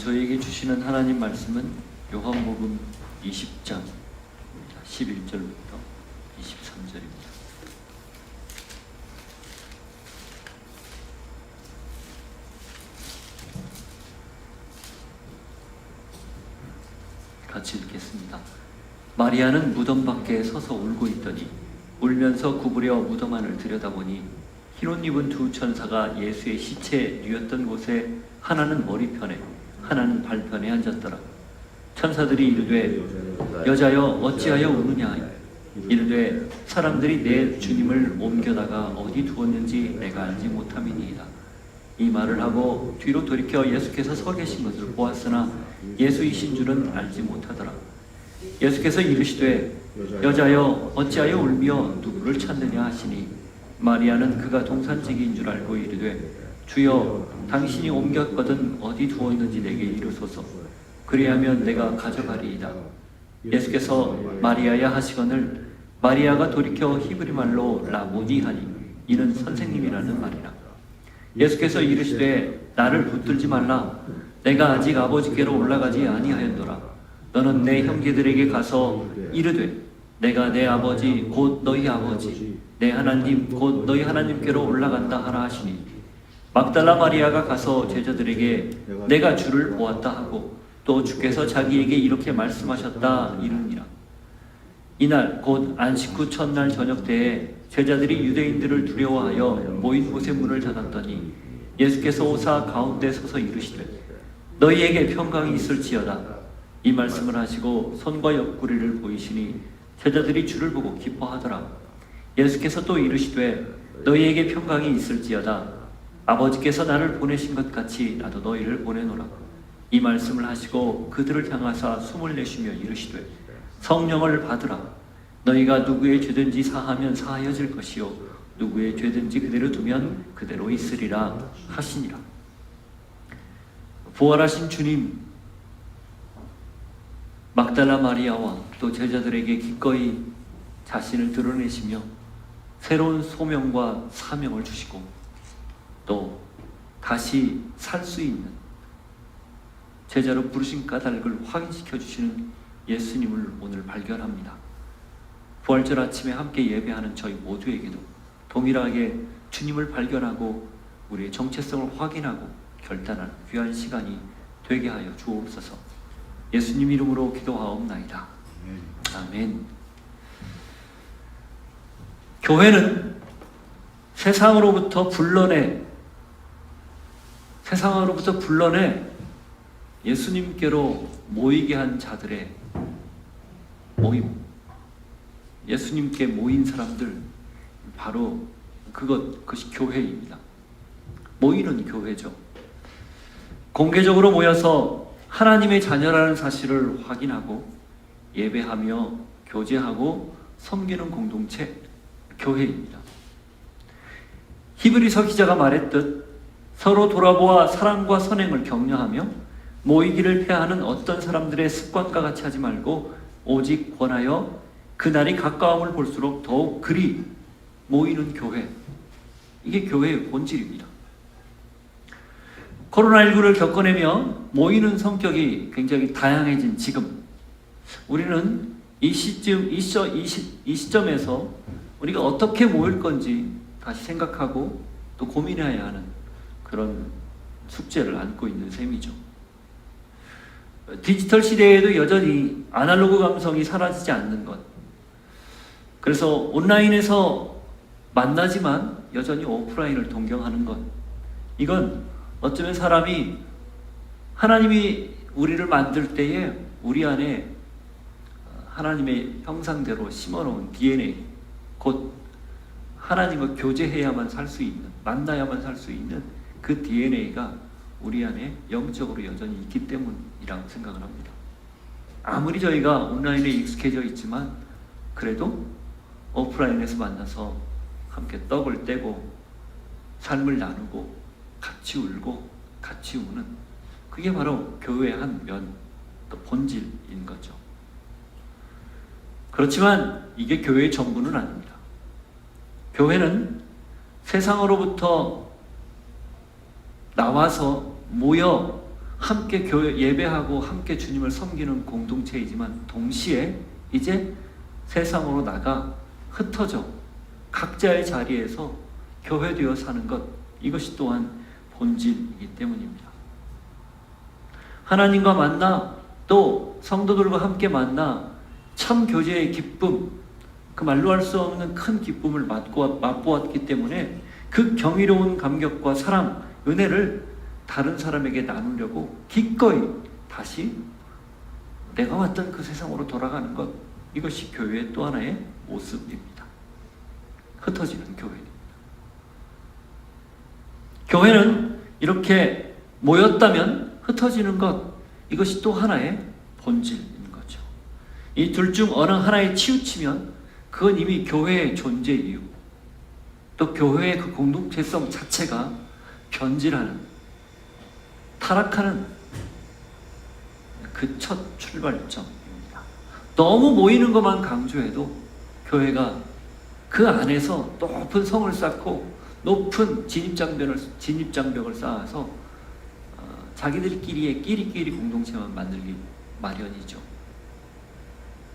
저희에게 주시는 하나님 말씀은 요한복음 20장 11절부터 23절입니다. 같이 읽겠습니다. 마리아는 무덤 밖에 서서 울고 있더니 울면서 구부려 무덤 안을 들여다보니 흰옷 입은 두 천사가 예수의 시체 뉘었던 곳에 하나는 머리편에 하나는 발편에 앉았더라. 천사들이 이르되 여자여 어찌하여 우느냐. 이르되 사람들이 내 주님을 옮겨다가 어디 두었는지 내가 알지 못함이니이다. 이 말을 하고 뒤로 돌이켜 예수께서 서 계신 것을 보았으나 예수이신 줄은 알지 못하더라. 예수께서 이르시되 여자여 어찌하여 울며 누구를 찾느냐 하시니 마리아는 그가 동산지기인 줄 알고 이르되 주여 당신이 옮겼거든 어디 두었는지 내게 이르소서. 그리하면 내가 가져가리이다. 예수께서 마리아야 하시거늘 마리아가 돌이켜 히브리 말로 라보니 하니 이는 선생님이라는 말이라. 예수께서 이르시되 나를 붙들지 말라. 내가 아직 아버지께로 올라가지 아니하였노라. 너는 내 형제들에게 가서 이르되 내가 내 아버지 곧 너희 아버지 내 하나님 곧 너희 하나님께로 올라간다 하라 하시니 막달라 마리아가 가서 제자들에게 내가 주를 보았다 하고 또 주께서 자기에게 이렇게 말씀하셨다 이르니라. 이날 곧 안식 후 첫날 저녁 때에 제자들이 유대인들을 두려워하여 모인 곳의 문을 닫았더니 예수께서 오사 가운데 서서 이르시되 너희에게 평강이 있을지어다. 이 말씀을 하시고 손과 옆구리를 보이시니 제자들이 주를 보고 기뻐하더라. 예수께서 또 이르시되 너희에게 평강이 있을지어다. 아버지께서 나를 보내신 것 같이 나도 너희를 보내노라. 이 말씀을 하시고 그들을 향하사 숨을 내쉬며 이르시되 성령을 받으라. 너희가 누구의 죄든지 사하면 사하여질 것이요 누구의 죄든지 그대로 두면 그대로 있으리라 하시니라. 부활하신 주님, 막달라 마리아와 또 제자들에게 기꺼이 자신을 드러내시며 새로운 소명과 사명을 주시고 또 다시 살 수 있는 제자로 부르신 까닭을 확인시켜 주시는 예수님을 오늘 발견합니다. 부활절 아침에 함께 예배하는 저희 모두에게도 동일하게 주님을 발견하고 우리의 정체성을 확인하고 결단하는 귀한 시간이 되게 하여 주옵소서. 예수님 이름으로 기도하옵나이다. 아멘. 교회는 세상으로부터 불러내 예수님께로 모이게 한 자들의 모임, 예수님께 모인 사람들, 바로 그것이 교회입니다. 모이는 교회죠. 공개적으로 모여서 하나님의 자녀라는 사실을 확인하고 예배하며 교제하고 섬기는 공동체, 교회입니다. 히브리서 기자가 말했듯 서로 돌아보아 사랑과 선행을 격려하며 모이기를 폐하는 어떤 사람들의 습관과 같이 하지 말고 오직 권하여 그날이 가까움을 볼수록 더욱 그리 모이는 교회, 이게 교회의 본질입니다. 코로나19를 겪어내며 모이는 성격이 굉장히 다양해진 지금 우리는 이 시점에서 우리가 어떻게 모일 건지 다시 생각하고 또 고민해야 하는 그런 숙제를 안고 있는 셈이죠. 디지털 시대에도 여전히 아날로그 감성이 사라지지 않는 것, 그래서 온라인에서 만나지만 여전히 오프라인을 동경하는 것, 이건 어쩌면 사람이 하나님이 우리를 만들 때에 우리 안에 하나님의 형상대로 심어놓은 DNA, 곧 하나님과 교제해야만 살 수 있는, 만나야만 살 수 있는 그 DNA가 우리 안에 영적으로 여전히 있기 때문이라고 생각을 합니다. 아무리 저희가 온라인에 익숙해져 있지만 그래도 오프라인에서 만나서 함께 떡을 떼고 삶을 나누고 같이 울고 같이 우는, 그게 바로 교회의 한 면, 또 본질인 거죠. 그렇지만 이게 교회의 전부는 아닙니다. 교회는 세상으로부터 나와서 모여 함께 교회 예배하고 함께 주님을 섬기는 공동체이지만 동시에 이제 세상으로 나가 흩어져 각자의 자리에서 교회되어 사는 것, 이것이 또한 본질이기 때문입니다. 하나님과 만나 또 성도들과 함께 만나 참 교제의 기쁨, 그 말로 할 수 없는 큰 기쁨을 맛보았기 때문에 그 경이로운 감격과 사랑, 은혜를 다른 사람에게 나누려고 기꺼이 다시 내가 왔던 그 세상으로 돌아가는 것, 이것이 교회의 또 하나의 모습입니다. 흩어지는 교회입니다. 교회는 이렇게 모였다면 흩어지는 것, 이것이 또 하나의 본질인 거죠. 이 둘 중 어느 하나에 치우치면 그건 이미 교회의 존재 이유, 또 교회의 그 공동체성 자체가 변질하는, 타락하는 그 첫 출발점입니다. 너무 모이는 것만 강조해도 교회가 그 안에서 높은 성을 쌓고 높은 진입장벽을 쌓아서 자기들끼리의 끼리끼리 공동체만 만들기 마련이죠.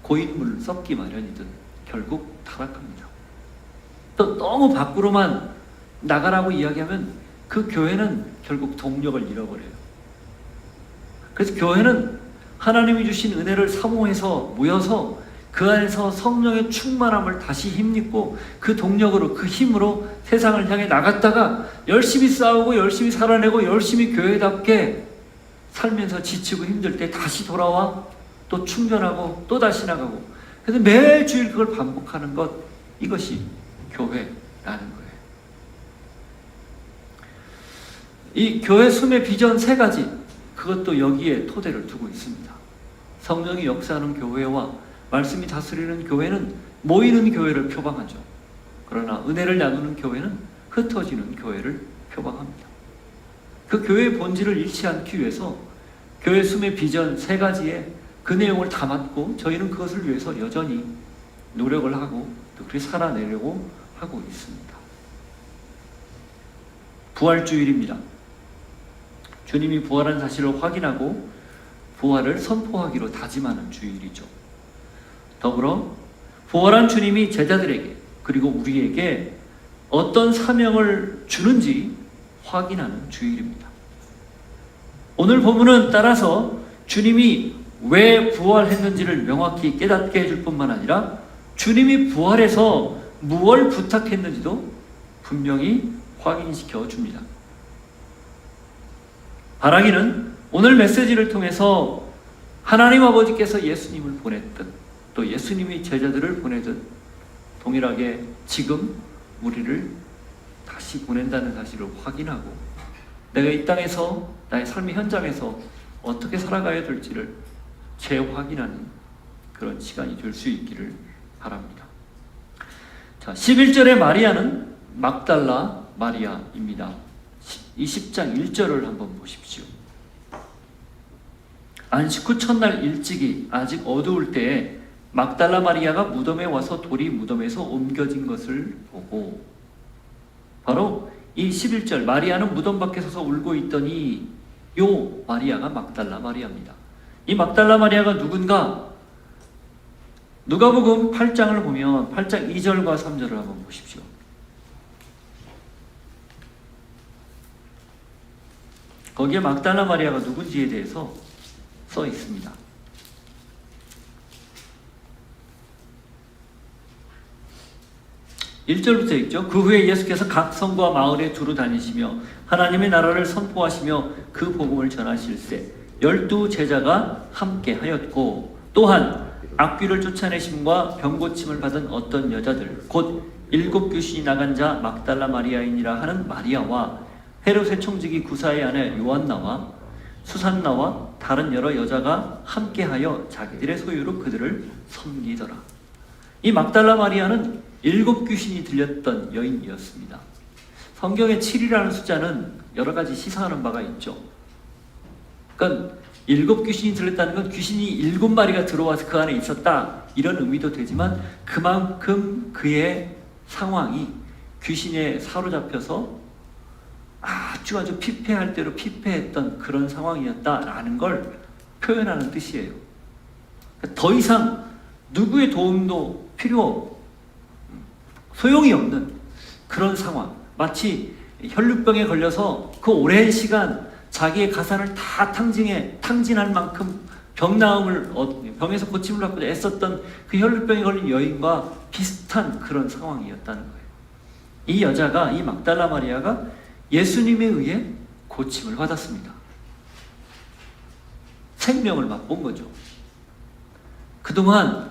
고인물 썩기 마련이든 결국 타락합니다. 또 너무 밖으로만 나가라고 이야기하면 그 교회는 결국 동력을 잃어버려요. 그래서 교회는 하나님이 주신 은혜를 사모해서 모여서 그 안에서 성령의 충만함을 다시 힘입고 그 동력으로, 그 힘으로 세상을 향해 나갔다가 열심히 싸우고 열심히 살아내고 열심히 교회답게 살면서 지치고 힘들 때 다시 돌아와 또 충전하고 또 다시 나가고, 그래서 매주일 그걸 반복하는 것, 이것이 교회라는 거예요. 이 교회 숨의 비전 3가지, 그것도 여기에 토대를 두고 있습니다. 성령이 역사하는 교회와 말씀이 다스리는 교회는 모이는 교회를 표방하죠. 그러나 은혜를 나누는 교회는 흩어지는 교회를 표방합니다. 그 교회의 본질을 잃지 않기 위해서 교회 숨의 비전 3가지에 그 내용을 담았고, 저희는 그것을 위해서 여전히 노력을 하고 또 그렇게 살아내려고 하고 있습니다. 부활주일입니다. 주님이 부활한 사실을 확인하고 부활을 선포하기로 다짐하는 주일이죠. 더불어 부활한 주님이 제자들에게 그리고 우리에게 어떤 사명을 주는지 확인하는 주일입니다. 오늘 본문은 따라서 주님이 왜 부활했는지를 명확히 깨닫게 해줄 뿐만 아니라 주님이 부활해서 무엇을 부탁했는지도 분명히 확인시켜 줍니다. 바라기는 오늘 메시지를 통해서 하나님 아버지께서 예수님을 보냈듯 또 예수님이 제자들을 보내듯 동일하게 지금 우리를 다시 보낸다는 사실을 확인하고 내가 이 땅에서 나의 삶의 현장에서 어떻게 살아가야 될지를 재확인하는 그런 시간이 될 수 있기를 바랍니다. 자, 11절의 마리아는 막달라 마리아입니다. 이 10장 1절을 한번 보십시오. 안식 후 첫날 일찍이 아직 어두울 때에 막달라 마리아가 무덤에 와서 돌이 무덤에서 옮겨진 것을 보고, 바로 이 11절 마리아는 무덤 밖에 서서 울고 있더니 요 마리아가 막달라 마리아입니다. 이 막달라 마리아가 누군가? 누가복음 8장을 보면 8장 2절과 3절을 한번 보십시오. 거기에 막달라 마리아가 누군지에 대해서 써 있습니다. 1절부터 있죠. 그 후에 예수께서 각 성과 마을에 두루 다니시며 하나님의 나라를 선포하시며 그 복음을 전하실세 12 제자가 함께 하였고, 또한 악귀를 쫓아내심과 병고침을 받은 어떤 여자들 곧 7 귀신이 나간 자 막달라 마리아이니라 하는 마리아와 헤롯의 총직이 구사의 아내 요한나와 수산나와 다른 여러 여자가 함께하여 자기들의 소유로 그들을 섬기더라. 이 막달라 마리아는 7 귀신이 들렸던 여인이었습니다. 성경의 7이라는 숫자는 여러 가지 시사하는 바가 있죠. 그러니까 7 귀신이 들렸다는 건 귀신이 7마리가 들어와서 그 안에 있었다, 이런 의미도 되지만 그만큼 그의 상황이 귀신에 사로잡혀서 아주 피폐할 대로 피폐했던 그런 상황이었다라는 걸 표현하는 뜻이에요. 더 이상 누구의 도움도 소용이 없는 그런 상황. 마치 혈루병에 걸려서 그 오랜 시간 자기의 가산을 다 탕진할 만큼 병에서 고침을 받고 애썼던 그 혈루병에 걸린 여인과 비슷한 그런 상황이었다는 거예요. 이 여자가, 이 막달라 마리아가 예수님에 의해 고침을 받았습니다. 생명을 맛본 거죠. 그동안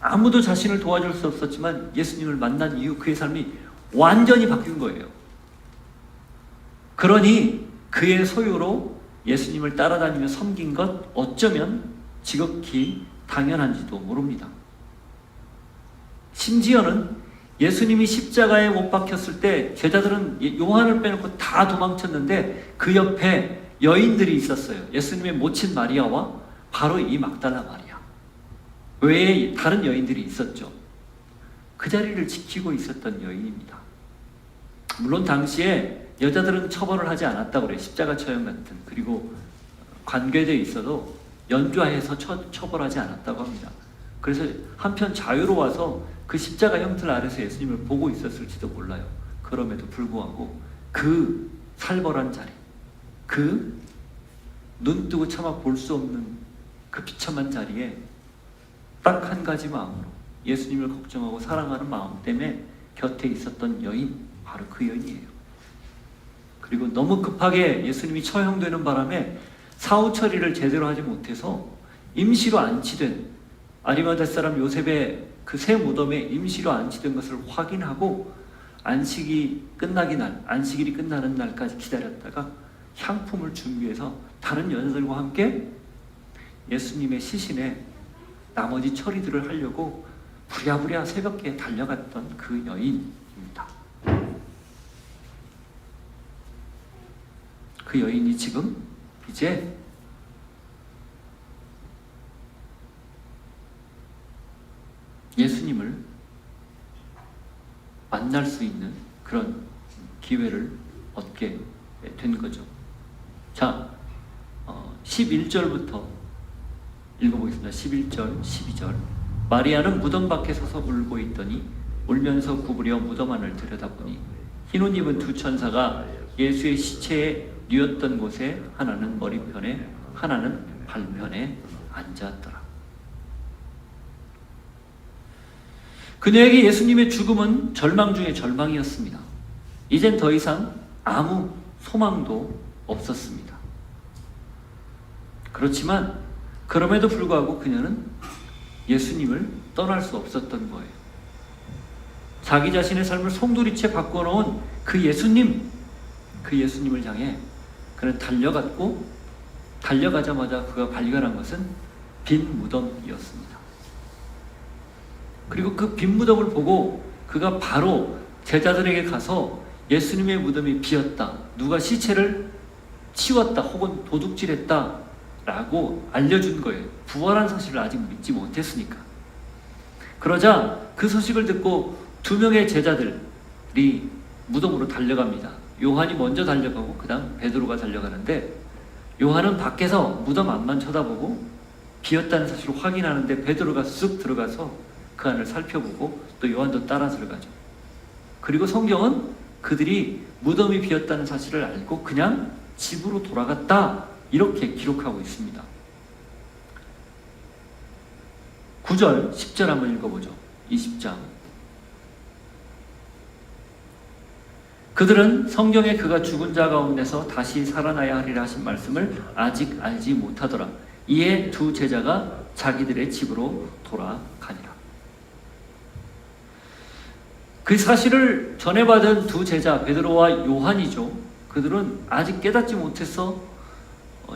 아무도 자신을 도와줄 수 없었지만 예수님을 만난 이후 그의 삶이 완전히 바뀐 거예요. 그러니 그의 소유로 예수님을 따라다니며 섬긴 것 어쩌면 지극히 당연한지도 모릅니다. 심지어는 예수님이 십자가에 못 박혔을 때 제자들은 요한을 빼놓고 다 도망쳤는데 그 옆에 여인들이 있었어요. 예수님의 모친 마리아와 바로 이 막달라 마리아 외에 다른 여인들이 있었죠. 그 자리를 지키고 있었던 여인입니다. 물론 당시에 여자들은 처벌을 하지 않았다고 그래요. 십자가 처형 같은. 그리고 관계되어 있어도 연좌해서 처벌하지 않았다고 합니다. 그래서 한편 자유로워서 그 십자가 형틀 아래서 예수님을 보고 있었을지도 몰라요. 그럼에도 불구하고 그 살벌한 자리, 그 눈 뜨고 차마 볼 수 없는 그 비참한 자리에 딱 한 가지 마음으로 예수님을 걱정하고 사랑하는 마음 때문에 곁에 있었던 여인, 바로 그 여인이에요. 그리고 너무 급하게 예수님이 처형되는 바람에 사후 처리를 제대로 하지 못해서 임시로 안치된 아리마다 사람 요셉의 그 새 무덤에 임시로 안치된 것을 확인하고 안식일이 끝나는 날까지 기다렸다가 향품을 준비해서 다른 여자들과 함께 예수님의 시신에 나머지 처리들을 하려고 부랴부랴 새벽에 달려갔던 그 여인입니다. 그 여인이 지금 이제 예수님을 만날 수 있는 그런 기회를 얻게 된 거죠. 자, 11절부터 읽어보겠습니다. 11절, 12절. 마리아는 무덤 밖에 서서 울고 있더니 울면서 구부려 무덤 안을 들여다보니 흰 옷 입은 두 천사가 예수의 시체에 뉘었던 곳에 하나는 머리편에 하나는 발편에 앉았더라. 그녀에게 예수님의 죽음은 절망 중에 절망이었습니다. 이젠 더 이상 아무 소망도 없었습니다. 그렇지만 그럼에도 불구하고 그녀는 예수님을 떠날 수 없었던 거예요. 자기 자신의 삶을 송두리째 바꿔놓은 그 예수님을 향해 그는 달려갔고, 달려가자마자 그가 발견한 것은 빈 무덤이었습니다. 그리고 그 빈 무덤을 보고 그가 바로 제자들에게 가서 예수님의 무덤이 비었다, 누가 시체를 치웠다 혹은 도둑질했다 라고 알려준 거예요. 부활한 사실을 아직 믿지 못했으니까. 그러자 그 소식을 듣고 두 명의 제자들이 무덤으로 달려갑니다. 요한이 먼저 달려가고 그 다음 베드로가 달려가는데, 요한은 밖에서 무덤 앞만 쳐다보고 비었다는 사실을 확인하는데 베드로가 쑥 들어가서 그 안을 살펴보고 또 요한도 따라 들어가죠. 그리고 성경은 그들이 무덤이 비었다는 사실을 알고 그냥 집으로 돌아갔다, 이렇게 기록하고 있습니다. 9절, 10절 한번 읽어보죠. 20장. 그들은 성경에 그가 죽은 자 가운데서 다시 살아나야 하리라 하신 말씀을 아직 알지 못하더라. 이에 두 제자가 자기들의 집으로 돌아가니라. 그 사실을 전해받은 두 제자 베드로와 요한이죠. 그들은 아직 깨닫지 못해서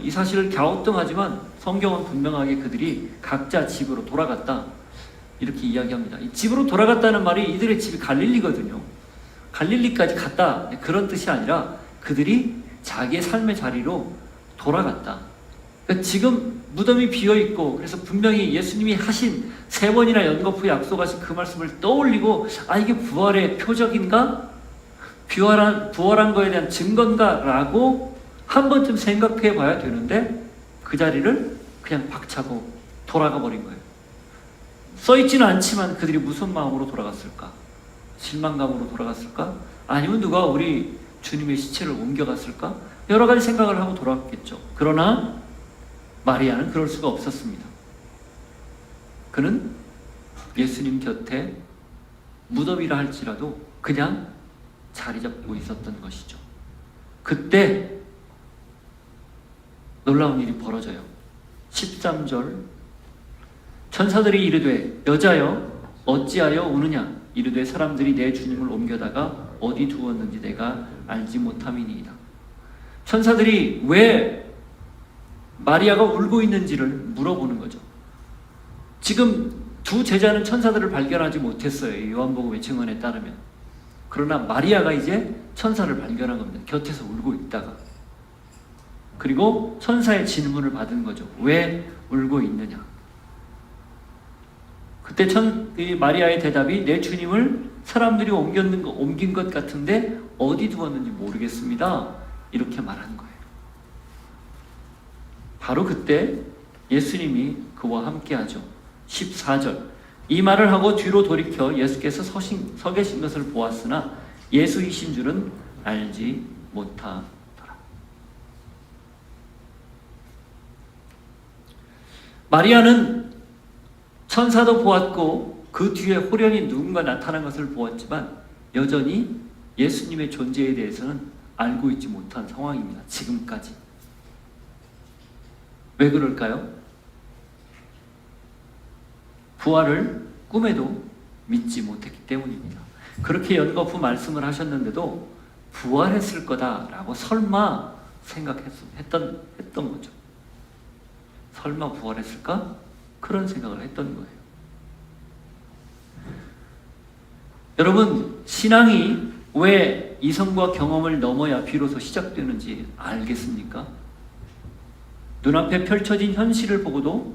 이 사실을 갸우뚱하지만 성경은 분명하게 그들이 각자 집으로 돌아갔다, 이렇게 이야기합니다. 이 집으로 돌아갔다는 말이 이들의 집이 갈릴리거든요. 갈릴리까지 갔다, 그런 뜻이 아니라 그들이 자기의 삶의 자리로 돌아갔다. 그러니까 지금 무덤이 비어있고, 그래서 분명히 예수님이 하신 3번이나 연거푸 약속하신 그 말씀을 떠올리고, 아, 이게 부활의 표적인가? 부활한 거에 대한 증거인가라고 한 번쯤 생각해 봐야 되는데 그 자리를 그냥 박차고 돌아가 버린 거예요. 써있지는 않지만 그들이 무슨 마음으로 돌아갔을까? 실망감으로 돌아갔을까? 아니면 누가 우리 주님의 시체를 옮겨갔을까? 여러 가지 생각을 하고 돌아갔겠죠. 그러나 마리아는 그럴 수가 없었습니다. 그는 예수님 곁에 무덤이라 할지라도 그냥 자리 잡고 있었던 것이죠. 그때 놀라운 일이 벌어져요. 13절 천사들이 이르되 여자여 어찌하여 우느냐 이르되 사람들이 내 주님을 옮겨다가 어디 두었는지 내가 알지 못함이니이다. 천사들이 왜 마리아가 울고 있는지를 물어보는 거죠. 지금 두 제자는 천사들을 발견하지 못했어요. 요한복음의 증언에 따르면. 그러나 마리아가 이제 천사를 발견한 겁니다. 곁에서 울고 있다가. 그리고 천사의 질문을 받은 거죠. 왜 울고 있느냐. 그때 마리아의 대답이 내 주님을 사람들이 옮긴 것 같은데 어디 두었는지 모르겠습니다. 이렇게 말한 거예요. 바로 그때 예수님이 그와 함께하죠. 14절 이 말을 하고 뒤로 돌이켜 예수께서 서 계신 것을 보았으나 예수이신 줄은 알지 못하더라. 마리아는 천사도 보았고 그 뒤에 호련히 누군가 나타난 것을 보았지만 여전히 예수님의 존재에 대해서는 알고 있지 못한 상황입니다. 지금까지. 왜 그럴까요? 부활을 꿈에도 믿지 못했기 때문입니다. 그렇게 연거푸 말씀을 하셨는데도 부활했을 거다라고 설마 생각했던 거죠. 설마 부활했을까? 그런 생각을 했던 거예요. 여러분, 신앙이 왜 이성과 경험을 넘어야 비로소 시작되는지 알겠습니까? 눈앞에 펼쳐진 현실을 보고도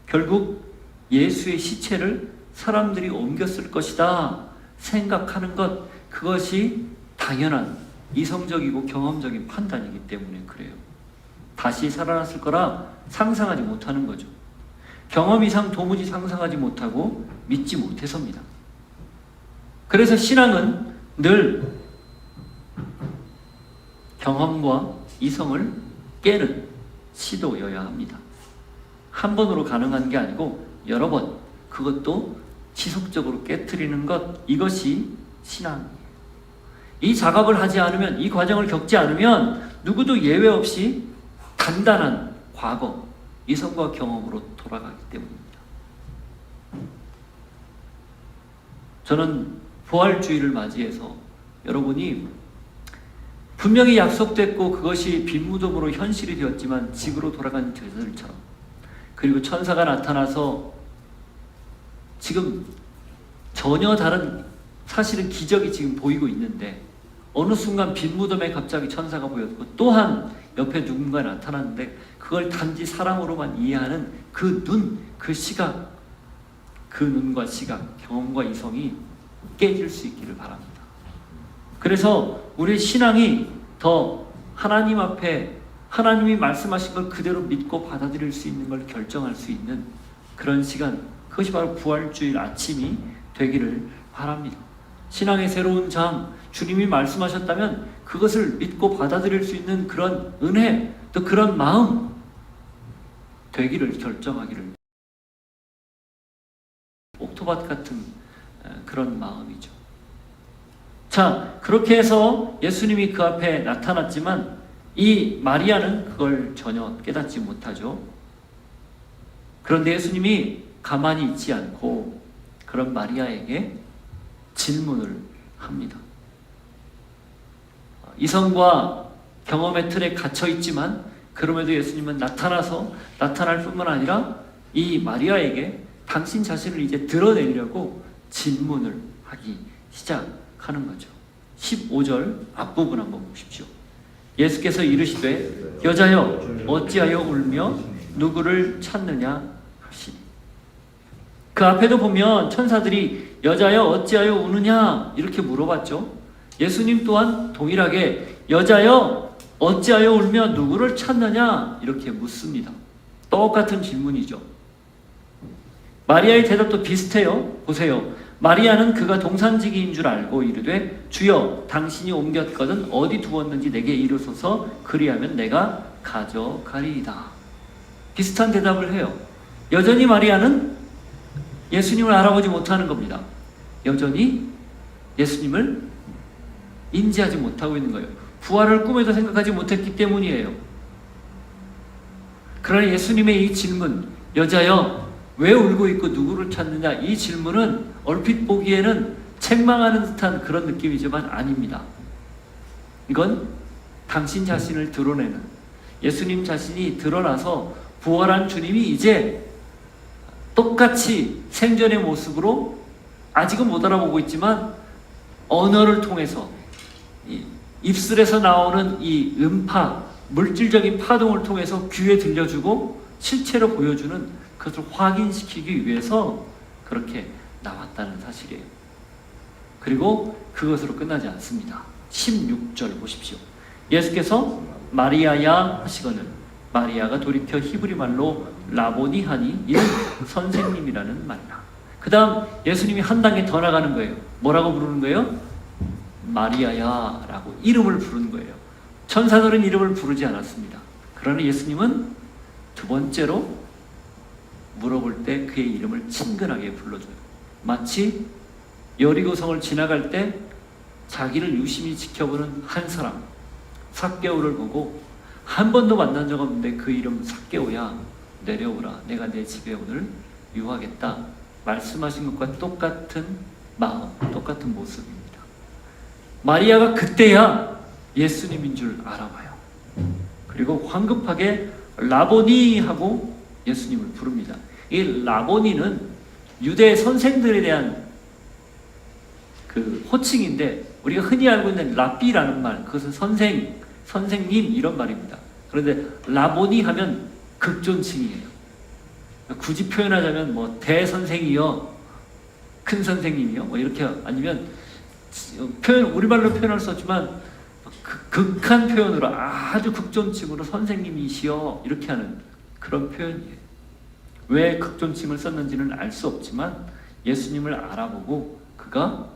결국 예수의 시체를 사람들이 옮겼을 것이다 생각하는 것, 그것이 당연한 이성적이고 경험적인 판단이기 때문에 그래요. 다시 살아났을 거라 상상하지 못하는 거죠. 경험 이상 도무지 상상하지 못하고 믿지 못해서입니다. 그래서 신앙은 늘 경험과 이성을 깨는 시도여야 합니다. 한 번으로 가능한 게 아니고 여러 번, 그것도 지속적으로 깨트리는 것, 이것이 신앙이에요. 이 작업을 하지 않으면, 이 과정을 겪지 않으면 누구도 예외 없이 단단한 과거, 이성과 경험으로 돌아가기 때문입니다. 저는 부활주의를 맞이해서 여러분이 분명히 약속됐고 그것이 빈무덤으로 현실이 되었지만 집으로 돌아간 제자들처럼, 그리고 천사가 나타나서 지금 전혀 다른 사실은 기적이 지금 보이고 있는데 어느 순간 빈무덤에 갑자기 천사가 보였고 또한 옆에 누군가 나타났는데 그걸 단지 사람으로만 이해하는 그 눈, 그 시각, 그 눈과 시각, 경험과 이성이 깨질 수 있기를 바랍니다. 그래서 우리 신앙이 더 하나님 앞에 하나님이 말씀하신 걸 그대로 믿고 받아들일 수 있는 걸 결정할 수 있는 그런 시간, 그것이 바로 부활주일 아침이 되기를 바랍니다. 신앙의 새로운 장, 주님이 말씀하셨다면 그것을 믿고 받아들일 수 있는 그런 은혜, 또 그런 마음 되기를 결정하기를, 옥토밭 같은 그런 마음이죠. 자, 그렇게 해서 예수님이 그 앞에 나타났지만 이 마리아는 그걸 전혀 깨닫지 못하죠. 그런데 예수님이 가만히 있지 않고 그런 마리아에게 질문을 합니다. 이성과 경험의 틀에 갇혀 있지만 그럼에도 예수님은 나타날 뿐만 아니라 이 마리아에게 당신 자신을 이제 드러내려고 질문을 하기 시작하는 거죠. 15절 앞부분 한번 보십시오. 예수께서 이르시되 여자여 어찌하여 울며 누구를 찾느냐 하시니. 그 앞에도 보면 천사들이 여자여 어찌하여 우느냐 이렇게 물어봤죠. 예수님 또한 동일하게 여자여 어찌하여 울며 누구를 찾느냐 이렇게 묻습니다. 똑같은 질문이죠. 마리아의 대답도 비슷해요. 보세요. 마리아는 그가 동산지기인 줄 알고 이르되 주여 당신이 옮겼거든 어디 두었는지 내게 이르소서 그리하면 내가 가져가리이다. 비슷한 대답을 해요. 여전히 마리아는 예수님을 알아보지 못하는 겁니다. 여전히 예수님을 인지하지 못하고 있는 거예요. 부활을 꿈에도 생각하지 못했기 때문이에요. 그러나 예수님의 이 질문, 여자여 왜 울고 있고 누구를 찾느냐, 이 질문은 얼핏 보기에는 책망하는 듯한 그런 느낌이지만 아닙니다. 이건 당신 자신을 드러내는, 예수님 자신이 드러나서 부활한 주님이 이제 똑같이 생전의 모습으로 아직은 못 알아보고 있지만 언어를 통해서 입술에서 나오는 이 음파, 물질적인 파동을 통해서 귀에 들려주고 실체로 보여주는 그것을 확인시키기 위해서 그렇게 나왔다는 사실이에요. 그리고 그것으로 끝나지 않습니다. 16절 보십시오. 예수께서 마리아야 하시거늘 마리아가 돌이켜 히브리 말로 라보니 하니 이는 선생님이라는 말이라. 그 다음 예수님이 한 단계 더 나가는 거예요. 뭐라고 부르는 거예요? 마리아야 라고 이름을 부르는 거예요. 천사들은 이름을 부르지 않았습니다. 그러나 예수님은 두 번째로 물어볼 때 그의 이름을 친근하게 불러줘요. 마치 여리고성을 지나갈 때 자기를 유심히 지켜보는 한 사람, 삭개오를 보고 한 번도 만난 적 없는데 그 이름 삭개오야 내려오라, 내가 내 집에 오늘 유하겠다 말씀하신 것과 똑같은 마음, 똑같은 모습입니다. 마리아가 그때야 예수님인 줄 알아봐요. 그리고 황급하게 라보니 하고 예수님을 부릅니다. 이 라보니는 유대 선생들에 대한 그 호칭인데 우리가 흔히 알고 있는 랍비라는 말, 그것은 선생님 이런 말입니다. 그런데 라보니 하면 극존칭이에요. 굳이 표현하자면 뭐 대선생이요, 큰 선생님이요, 뭐 이렇게, 아니면 우리말로 표현할 수 없지만 극한 표현으로 아주 극존칭으로 선생님이시여 이렇게 하는 그런 표현이에요. 왜 극존칭을 썼는지는 알 수 없지만 예수님을 알아보고 그가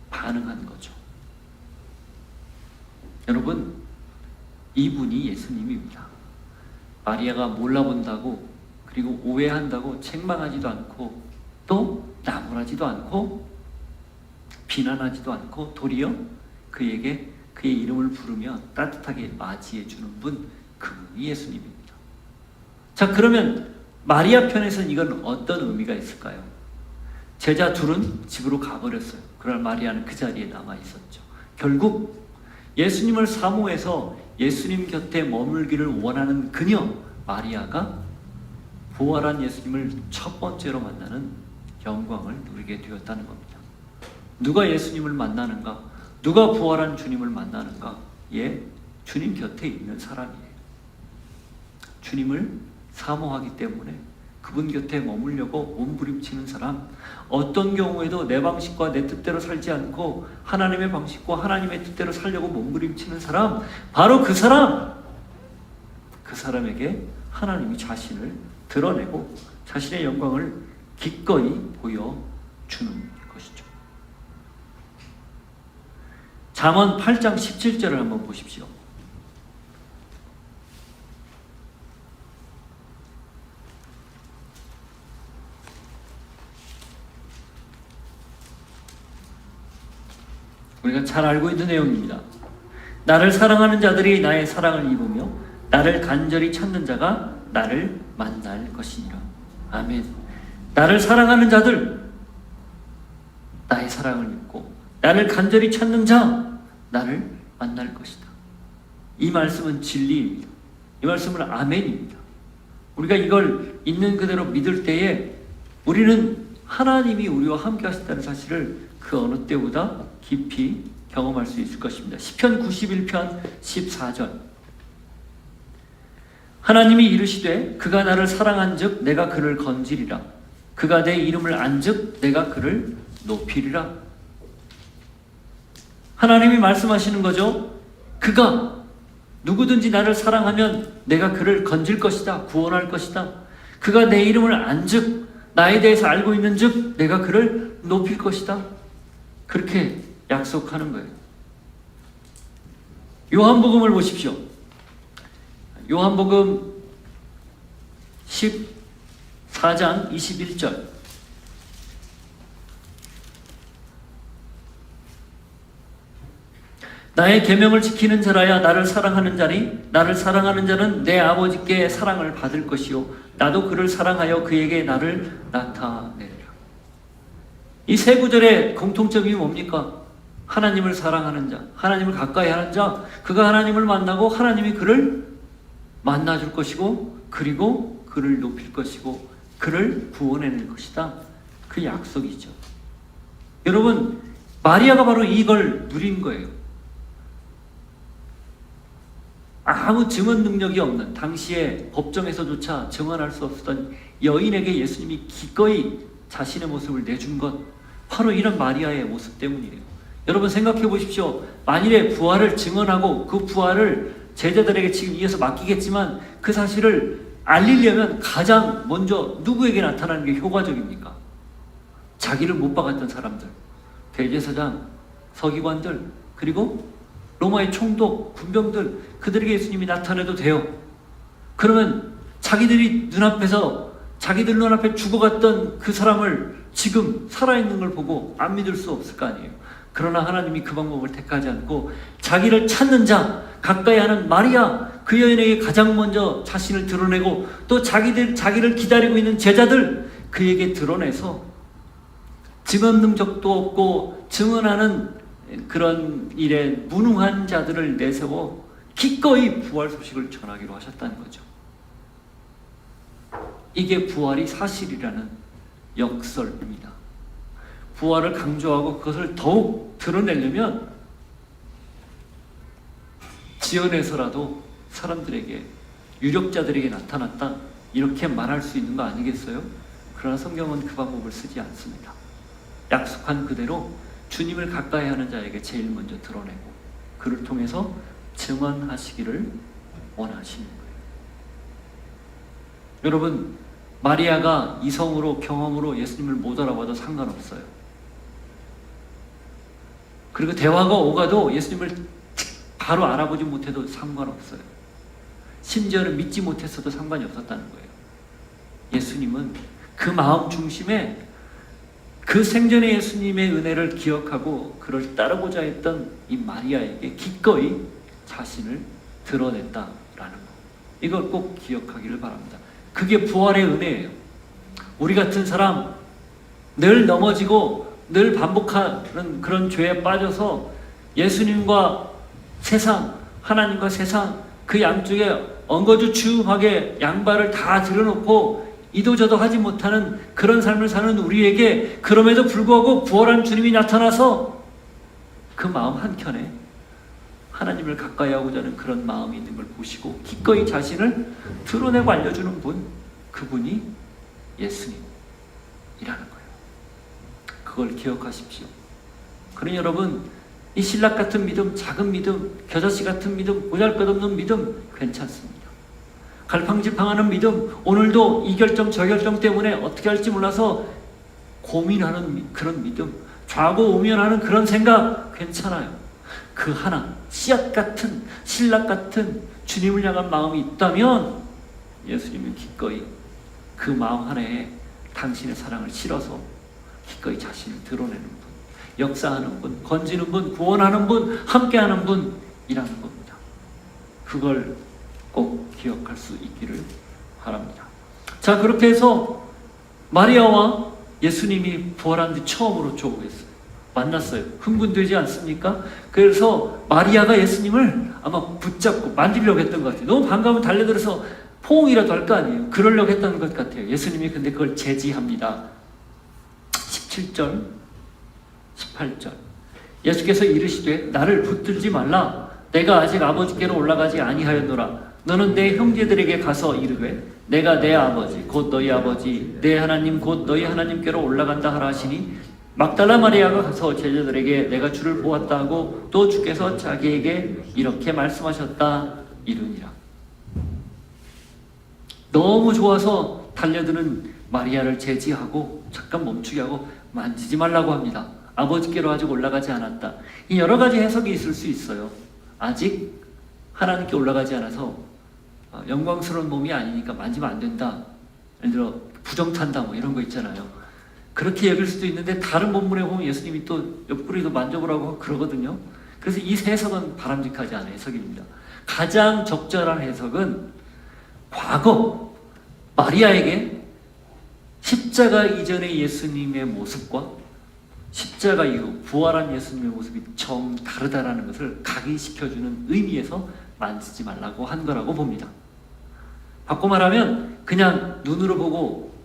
반응한 거죠. 여러분, 이분이 예수님입니다. 마리아가 몰라본다고, 그리고 오해한다고 책망하지도 않고 또 나무라지도 않고 비난하지도 않고 도리어 그에게 그의 이름을 부르며 따뜻하게 맞이해 주는 분, 그분이 예수님입니다. 자, 그러면 마리아 편에서는 이건 어떤 의미가 있을까요? 제자 둘은 집으로 가버렸어요. 그러나 마리아는 그 자리에 남아 있었죠. 결국 예수님을 사모해서 예수님 곁에 머물기를 원하는 그녀 마리아가 부활한 예수님을 첫 번째로 만나는 영광을 누리게 되었다는 겁니다. 누가 예수님을 만나는가? 누가 부활한 주님을 만나는가? 예, 주님 곁에 있는 사람이에요. 주님을 사모하기 때문에 그분 곁에 머물려고 몸부림치는 사람, 어떤 경우에도 내 방식과 내 뜻대로 살지 않고 하나님의 방식과 하나님의 뜻대로 살려고 몸부림치는 사람, 바로 그 사람에게 하나님이 자신을 드러내고 자신의 영광을 기꺼이 보여주는 것이죠. 잠언 8장 17절을 한번 보십시오. 우리가 잘 알고 있는 내용입니다. 나를 사랑하는 자들이 나의 사랑을 입으며 나를 간절히 찾는 자가 나를 만날 것이니라. 아멘. 나를 사랑하는 자들, 나의 사랑을 입고 나를 간절히 찾는 자, 나를 만날 것이다. 이 말씀은 진리입니다. 이 말씀은 아멘입니다. 우리가 이걸 있는 그대로 믿을 때에 우리는 하나님이 우리와 함께 하신다는 사실을 그 어느 때보다 깊이 경험할 수 있을 것입니다. 시편 91편 14절, 하나님이 이르시되 그가 나를 사랑한즉 내가 그를 건지리라. 그가 내 이름을 안즉 내가 그를 높이리라. 하나님이 말씀하시는 거죠. 그가 누구든지 나를 사랑하면 내가 그를 건질 것이다. 구원할 것이다. 그가 내 이름을 안즉 나에 대해서 알고 있는즉 내가 그를 높일 것이다. 그렇게 약속하는 거예요. 요한복음을 보십시오. 요한복음 14장 21절. 나의 계명을 지키는 자라야 나를 사랑하는 자니 나를 사랑하는 자는 내 아버지께 사랑을 받을 것이요 나도 그를 사랑하여 그에게 나를 나타내리라. 이 세 구절의 공통점이 뭡니까? 하나님을 사랑하는 자, 하나님을 가까이 하는 자, 그가 하나님을 만나고 하나님이 그를 만나줄 것이고 그리고 그를 높일 것이고 그를 구원해낼 것이다. 그 약속이죠. 여러분, 마리아가 바로 이걸 누린 거예요. 아무 증언 능력이 없는 당시에 법정에서조차 증언할 수 없었던 여인에게 예수님이 기꺼이 자신의 모습을 내준 것, 바로 이런 마리아의 모습 때문이에요. 여러분 생각해 보십시오. 만일에 부활을 증언하고 그 부활을 제자들에게 지금 이어서 맡기겠지만 그 사실을 알리려면 가장 먼저 누구에게 나타나는 게 효과적입니까? 자기를 못 박았던 사람들, 대제사장, 서기관들, 그리고 로마의 총독, 군병들, 그들에게 예수님이 나타내도 돼요. 그러면 자기들이 눈앞에서, 자기들 눈앞에 죽어갔던 그 사람을 지금 살아있는 걸 보고 안 믿을 수 없을 거 아니에요. 그러나 하나님이 그 방법을 택하지 않고 자기를 찾는 자, 가까이 하는 마리아, 그 여인에게 가장 먼저 자신을 드러내고 또 자기를 기다리고 있는 제자들, 그에게 드러내서 증언 능력도 없고 증언하는 그런 일에 무능한 자들을 내세워 기꺼이 부활 소식을 전하기로 하셨다는 거죠. 이게 부활이 사실이라는 역설입니다. 부활을 강조하고 그것을 더욱 드러내려면 지연해서라도 사람들에게, 유력자들에게 나타났다, 이렇게 말할 수 있는 거 아니겠어요? 그러나 성경은 그 방법을 쓰지 않습니다. 약속한 그대로 주님을 가까이 하는 자에게 제일 먼저 드러내고 그를 통해서 증언하시기를 원하시는 거예요. 여러분, 마리아가 이성으로, 경험으로 예수님을 못 알아봐도 상관없어요. 그리고 대화가 오가도 예수님을 바로 알아보지 못해도 상관없어요. 심지어는 믿지 못했어도 상관이 없었다는 거예요. 예수님은 그 마음 중심에 그 생전의 예수님의 은혜를 기억하고 그를 따르고자 했던 이 마리아에게 기꺼이 자신을 드러냈다라는 것, 이걸 꼭 기억하기를 바랍니다. 그게 부활의 은혜예요. 우리 같은 사람, 늘 넘어지고 늘 반복하는 그런 죄에 빠져서 예수님과 세상, 하나님과 세상, 그 양쪽에 엉거주춤하게 양발을 다 들여놓고 이도저도 하지 못하는 그런 삶을 사는 우리에게 그럼에도 불구하고 부활한 주님이 나타나서 그 마음 한켠에 하나님을 가까이 하고자 하는 그런 마음이 있는 걸 보시고 기꺼이 자신을 드러내고 알려주는 분, 그분이 예수님이라는 거예요. 그걸 기억하십시오. 그러니 여러분, 이 신락 같은 믿음, 작은 믿음, 겨자씨 같은 믿음, 보잘것없는 믿음 괜찮습니다. 갈팡질팡하는 믿음, 오늘도 이 결정 저 결정 때문에 어떻게 할지 몰라서 고민하는 그런 믿음, 좌고우면하는 그런 생각 괜찮아요. 그 하나, 씨앗 같은, 신락 같은 주님을 향한 마음이 있다면 예수님은 기꺼이 그 마음 하나에 당신의 사랑을 실어서 기꺼이 자신을 드러내는 분, 역사하는 분, 건지는 분, 구원하는 분, 함께하는 분이라는 겁니다. 그걸 꼭 기억할 수 있기를 바랍니다. 자, 그렇게 해서 마리아와 예수님이 부활한 뒤 처음으로 조우했어요. 만났어요. 흥분되지 않습니까? 그래서 마리아가 예수님을 아마 붙잡고 만지려고 했던 것 같아요. 너무 반가우면 달려들어서 포옹이라도 할 거 아니에요. 그러려고 했던 것 같아요. 예수님이 근데 그걸 제지합니다. 17절, 18절. 예수께서 이르시되 나를 붙들지 말라. 내가 아직 아버지께로 올라가지 아니하였노라. 너는 내 형제들에게 가서 이르되 내가 내 아버지 곧 너희 아버지 내 하나님 곧 너희 하나님께로 올라간다 하라 하시니 막달라 마리아가 가서 제자들에게 내가 주를 보았다 하고 또 주께서 자기에게 이렇게 말씀하셨다 이르니라. 너무 좋아서 달려드는 마리아를 제지하고 잠깐 멈추게 하고 만지지 말라고 합니다. 아버지께로 아직 올라가지 않았다. 이 여러 가지 해석이 있을 수 있어요. 아직 하나님께 올라가지 않아서 영광스러운 몸이 아니니까 만지면 안 된다. 예를 들어 부정탄다 뭐 이런 거 있잖아요. 그렇게 여길 수도 있는데 다른 본문에 보면 예수님이 또 옆구리도 만져보라고 그러거든요. 그래서 이 해석은 바람직하지 않은 해석입니다. 가장 적절한 해석은 과거 마리아에게 십자가 이전의 예수님의 모습과 십자가 이후 부활한 예수님의 모습이 정 다르다라는 것을 각인시켜주는 의미에서 만지지 말라고 한 거라고 봅니다. 바꿔 말하면 그냥 눈으로 보고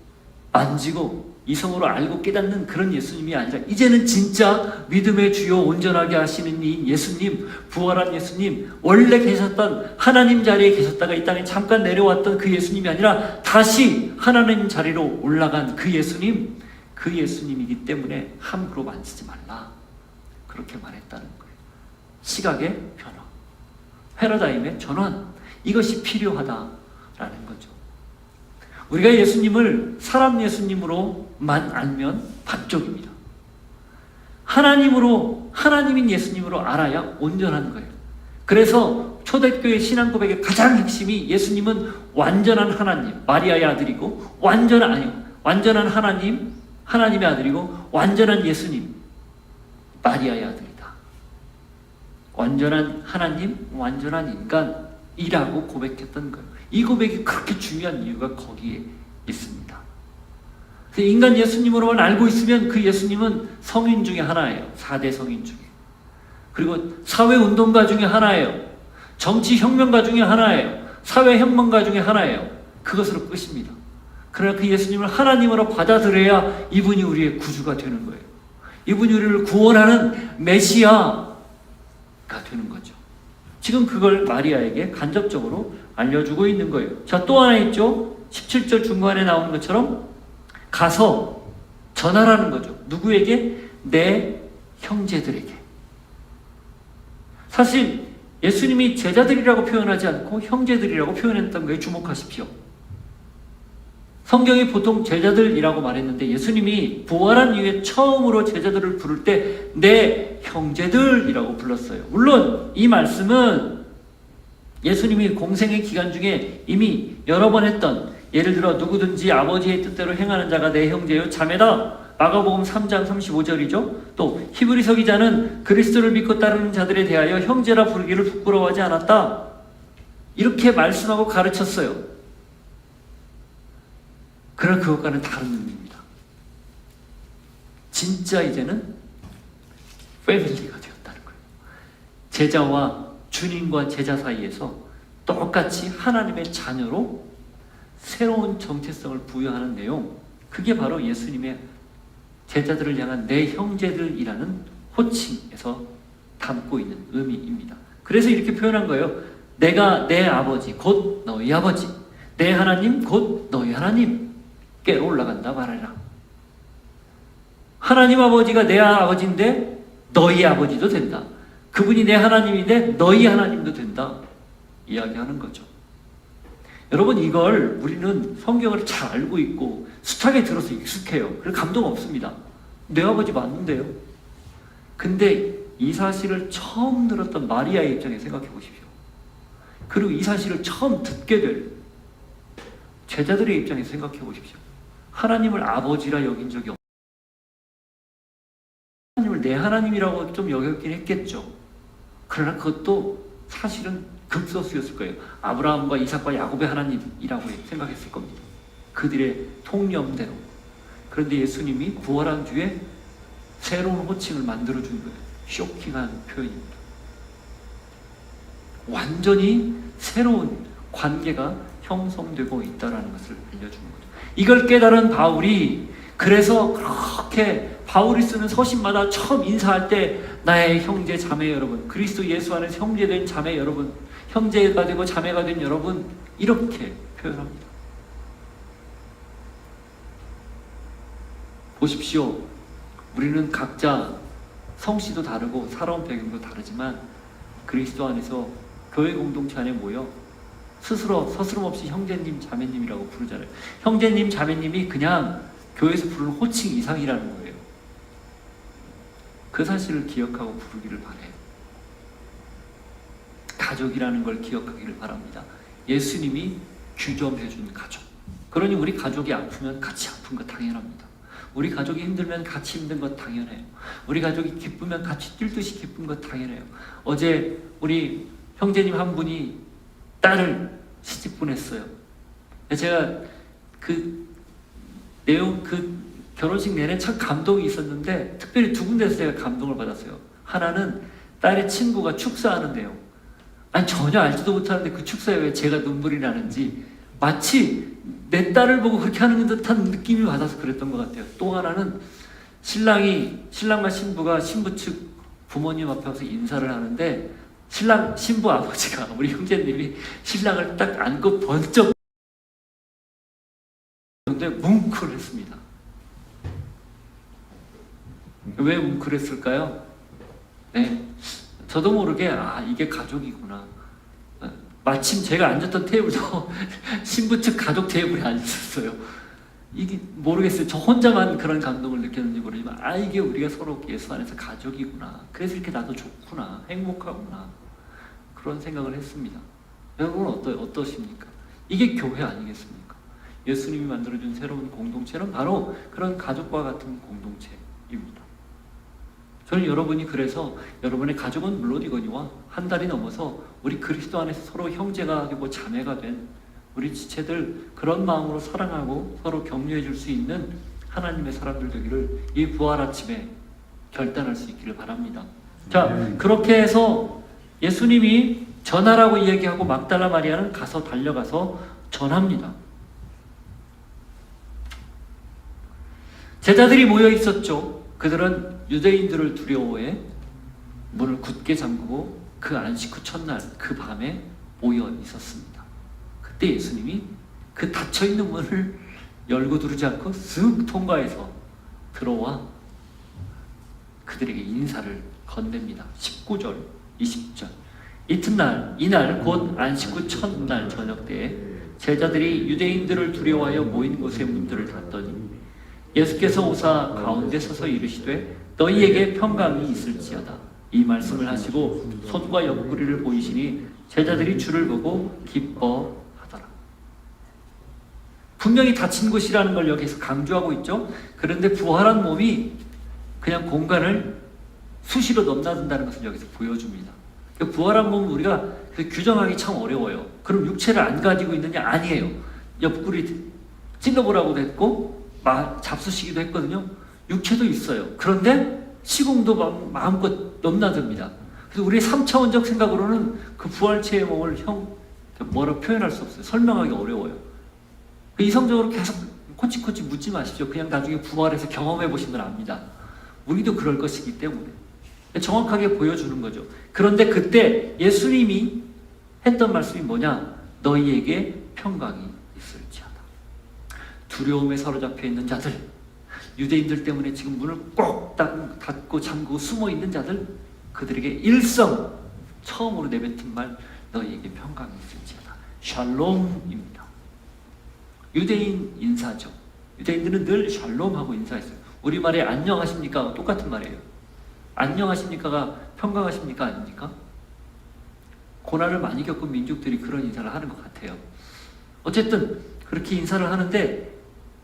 만지고 이성으로 알고 깨닫는 그런 예수님이 아니라 이제는 진짜 믿음의 주요 온전하게 하시는 이 예수님, 부활한 예수님, 원래 계셨던 하나님 자리에 계셨다가 이 땅에 잠깐 내려왔던 그 예수님이 아니라 다시 하나님 자리로 올라간 그 예수님, 그 예수님이기 때문에 함부로 만지지 말라. 그렇게 말했다는 거예요. 시각의 변화, 패러다임의 전환, 이것이 필요하다라는 거죠. 우리가 예수님을 사람 예수님으로만 알면 반쪽입니다. 하나님으로, 하나님인 예수님으로 알아야 온전한 거예요. 그래서 초대교회 신앙 고백의 가장 핵심이 예수님은 완전한 하나님, 마리아의 아들이고 완전한 하나님, 하나님의 아들이고 완전한 예수님, 마리아의 아들이다. 완전한 하나님, 완전한 인간이라고 고백했던 거예요. 이 고백이 그렇게 중요한 이유가 거기에 있습니다. 인간 예수님으로만 알고 있으면 그 예수님은 성인 중에 하나예요. 4대 성인 중에. 그리고 사회운동가 중에 하나예요. 정치혁명가 중에 하나예요. 사회혁명가 중에 하나예요. 그것으로 끝입니다. 그러나 그 예수님을 하나님으로 받아들여야 이분이 우리의 구주가 되는 거예요. 이분이 우리를 구원하는 메시아가 되는 거죠. 지금 그걸 마리아에게 간접적으로 알려주고 있는 거예요. 자, 또 하나 있죠. 17절 중간에 나오는 것처럼 가서 전하라는 거죠. 누구에게? 내 형제들에게. 사실 예수님이 제자들이라고 표현하지 않고 형제들이라고 표현했던 거에 주목하십시오. 성경이 보통 제자들이라고 말했는데 예수님이 부활한 이후에 처음으로 제자들을 부를 때 내 형제들이라고 불렀어요. 물론 이 말씀은 예수님이 공생의 기간 중에 이미 여러 번 했던, 예를 들어 누구든지 아버지의 뜻대로 행하는 자가 내 형제요 자매다. 마가복음 3장 35절이죠. 또 히브리서 기자는 그리스도를 믿고 따르는 자들에 대하여 형제라 부르기를 부끄러워하지 않았다. 이렇게 말씀하고 가르쳤어요. 그러나 그것과는 다른 의미입니다. 진짜 이제는 패밀리가 되었다는 거예요. 제자와 주님과 제자 사이에서 똑같이 하나님의 자녀로 새로운 정체성을 부여하는 내용, 그게 바로 예수님의 제자들을 향한 내 형제들이라는 호칭에서 담고 있는 의미입니다. 그래서 이렇게 표현한 거예요. 내가 내 아버지 곧 너희 아버지, 내 하나님 곧 너희 하나님께로 올라간다 말하라. 하나님 아버지가 내 아버지인데 너희 아버지도 된다. 그분이 내 하나님인데 너희 하나님도 된다. 이야기하는 거죠. 여러분, 이걸 우리는 성경을 잘 알고 있고 숱하게 들어서 익숙해요. 그래서 감동 없습니다. 내 아버지 맞는데요. 근데 이 사실을 처음 들었던 마리아의 입장에 생각해 보십시오. 그리고 이 사실을 처음 듣게 될 제자들의 입장에 생각해 보십시오. 하나님을 아버지라 여긴 적이 없어요. 하나님을 내 하나님이라고 좀 여겼긴 했겠죠. 그러나 그것도 사실은 극소수였을 거예요. 아브라함과 이삭과 야곱의 하나님이라고 생각했을 겁니다. 그들의 통념대로. 그런데 예수님이 부활한 뒤에 새로운 호칭을 만들어준 거예요. 쇼킹한 표현입니다. 완전히 새로운 관계가 형성되고 있다는 것을 알려주는 거죠. 이걸 깨달은 바울이 그래서 그렇게 바울이 쓰는 서신마다 처음 인사할 때 나의 형제 자매 여러분, 그리스도 예수 안에서 형제된 자매 여러분, 형제가 되고 자매가 된 여러분, 이렇게 표현합니다. 보십시오. 우리는 각자 성씨도 다르고 살아온 배경도 다르지만 그리스도 안에서 교회 공동체 안에 모여 스스로 서스럼 없이 형제님 자매님이라고 부르잖아요. 형제님 자매님이 그냥 교회에서 부르는 호칭 이상이라는 거예요. 그 사실을 기억하고 부르기를 바래요. 가족이라는 걸 기억하기를 바랍니다. 예수님이 규정해준 가족. 그러니 우리 가족이 아프면 같이 아픈 거 당연합니다. 우리 가족이 힘들면 같이 힘든 것 당연해요. 우리 가족이 기쁘면 같이 뛸 듯이 기쁜 것 당연해요. 어제 우리 형제님 한 분이 딸을 시집 보냈어요. 제가 그 내용, 그 결혼식 내내 참 감동이 있었는데 특별히 두 군데서 제가 감동을 받았어요. 하나는 딸의 친구가 축사하는데요. 아니 전혀 알지도 못하는데 그 축사에 왜 제가 눈물이 나는지 마치 내 딸을 보고 그렇게 하는 듯한 느낌이 받아서 그랬던 것 같아요. 또 하나는 신랑과 신부가 신부 측 부모님 앞에 와서 인사를 하는데 신부 아버지가 우리 형제님이 신랑을 딱 안고 번쩍 근데 뭉클했습니다. 왜 뭉클했을까요? 네, 저도 모르게 이게 가족이구나. 마침 제가 앉았던 테이블도 신부 측 가족 테이블에 앉았어요. 이게 모르겠어요. 저 혼자만 그런 감동을 느꼈는지 모르지만 이게 우리가 서로 예수 안에서 가족이구나. 그래서 이렇게 나도 좋구나. 행복하구나. 그런 생각을 했습니다. 여러분은 어떠십니까? 이게 교회 아니겠습니까? 예수님이 만들어준 새로운 공동체는 바로 그런 가족과 같은 공동체입니다. 저는 여러분이 그래서 여러분의 가족은 물론이거니와 한 달이 넘어서 우리 그리스도 안에서 서로 형제가 되고 자매가 된 우리 지체들 그런 마음으로 사랑하고 서로 격려해 줄 수 있는 하나님의 사람들 되기를 이 부활 아침에 결단할 수 있기를 바랍니다. 자, 그렇게 해서 예수님이 전하라고 이야기하고 막달라 마리아는 가서 달려가서 전합니다. 제자들이 모여 있었죠. 그들은 유대인들을 두려워해 문을 굳게 잠그고 그 안식 후 첫날 그 밤에 모여 있었습니다. 그때 예수님이 그 닫혀있는 문을 열고 두르지 않고 쓱 통과해서 들어와 그들에게 인사를 건넵니다. 19절, 20절. 이날 곧 안식 후 첫날 저녁 때에 제자들이 유대인들을 두려워하여 모인 곳의 문들을 닫더니 예수께서 오사 가운데 서서 이르시되 너희에게 평강이 있을지어다. 이 말씀을 하시고 손과 옆구리를 보이시니 제자들이 주를 보고 기뻐하더라. 분명히 닫힌 곳이라는 걸 여기서 강조하고 있죠. 그런데 부활한 몸이 그냥 공간을 수시로 넘나든다는 것을 여기서 보여줍니다. 부활한 몸은 우리가 규정하기 참 어려워요. 그럼 육체를 안 가지고 있느냐? 아니에요. 옆구리 찔러보라고도 했고 잡수시기도 했거든요. 육체도 있어요. 그런데 시공도 마음껏 넘나듭니다. 그래서 우리의 3차원적 생각으로는 그 부활체의 몸을 뭐라 표현할 수 없어요. 설명하기 어려워요. 이성적으로 계속 코치코치 묻지 마십시오. 그냥 나중에 부활해서 경험해 보시면 압니다. 우리도 그럴 것이기 때문에 정확하게 보여주는 거죠. 그런데 그때 예수님이 했던 말씀이 뭐냐? 너희에게 평강이 있을지어다. 두려움에 사로잡혀 있는 자들, 유대인들 때문에 지금 문을 꼭 닫고 잠그고 숨어 있는 자들, 그들에게 일성 처음으로 내뱉은 말, 너희에게 평강이 있을지어다. 샬롬입니다. 유대인 인사죠. 유대인들은 늘 샬롬하고 인사했어요. 우리말에 안녕하십니까? 똑같은 말이에요. 안녕하십니까가 평강하십니까? 아닙니까? 고난을 많이 겪은 민족들이 그런 인사를 하는 것 같아요. 어쨌든 그렇게 인사를 하는데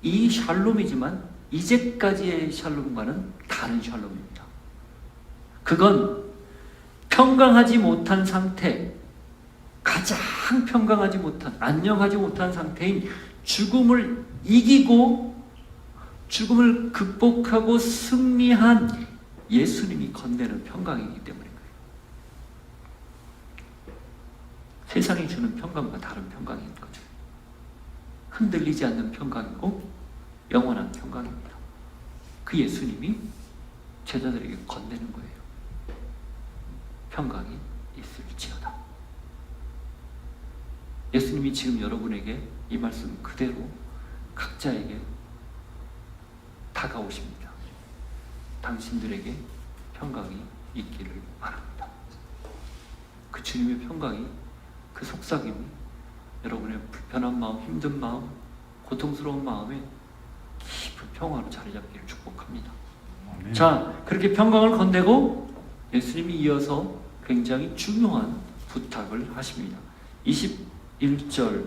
이 샬롬이지만 이제까지의 샬롬과는 다른 샬롬입니다. 그건 평강하지 못한 상태, 가장 평강하지 못한, 안녕하지 못한 상태인 죽음을 이기고 죽음을 극복하고 승리한 예수님이 건네는 평강이기 때문인 거예요. 세상이 주는 평강과 다른 평강인 거죠. 흔들리지 않는 평강이고 영원한 평강입니다. 그 예수님이 제자들에게 건네는 거예요. 평강이 있을지어다. 예수님이 지금 여러분에게 이 말씀 그대로 각자에게 다가오십니다. 당신들에게 평강이 있기를 바랍니다. 그 주님의 평강이, 그 속삭임이 여러분의 불편한 마음, 힘든 마음, 고통스러운 마음에 깊은 평화로 자리 잡기를 축복합니다. 자, 그렇게 평강을 건네고 예수님이 이어서 굉장히 중요한 부탁을 하십니다. 21절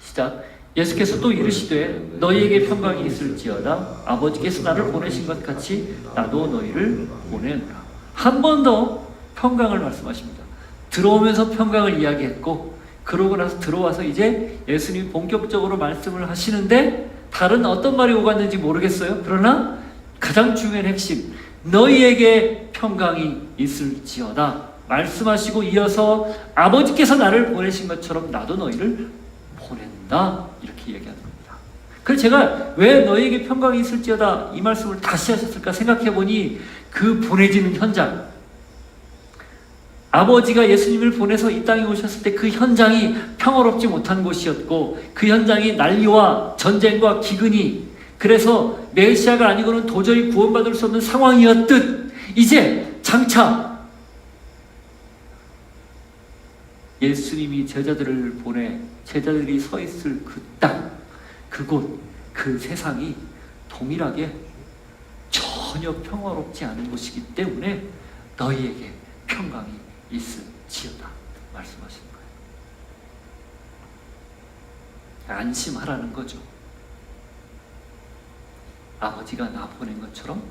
시작. 예수께서 또 이르시되 너희에게 평강이 있을지어다. 아버지께서 나를 보내신 것 같이 나도 너희를 보내노라. 한 번 더 평강을 말씀하십니다. 들어오면서 평강을 이야기했고, 그러고 나서 들어와서 이제 예수님이 본격적으로 말씀을 하시는데 다른 어떤 말이 오갔는지 모르겠어요. 그러나 가장 중요한 핵심, 너희에게 평강이 있을지어다 말씀하시고 이어서 아버지께서 나를 보내신 것처럼 나도 너희를 보낸다, 이렇게 얘기하는 겁니다. 그래서 제가 왜 너희에게 평강이 있을지어다 이 말씀을 다시 하셨을까 생각해보니, 그 보내지는 현장, 아버지가 예수님을 보내서 이 땅에 오셨을 때 그 현장이 평화롭지 못한 곳이었고, 그 현장이 난리와 전쟁과 기근이, 그래서 메시아가 아니고는 도저히 구원받을 수 없는 상황이었듯, 이제 장차 예수님이 제자들을 보내 제자들이 서 있을 그 땅, 그곳, 그 세상이 동일하게 전혀 평화롭지 않은 곳이기 때문에 너희에게 평강이 있을지어다 말씀하시는 거예요. 안심하라는 거죠. 아버지가 나 보낸 것처럼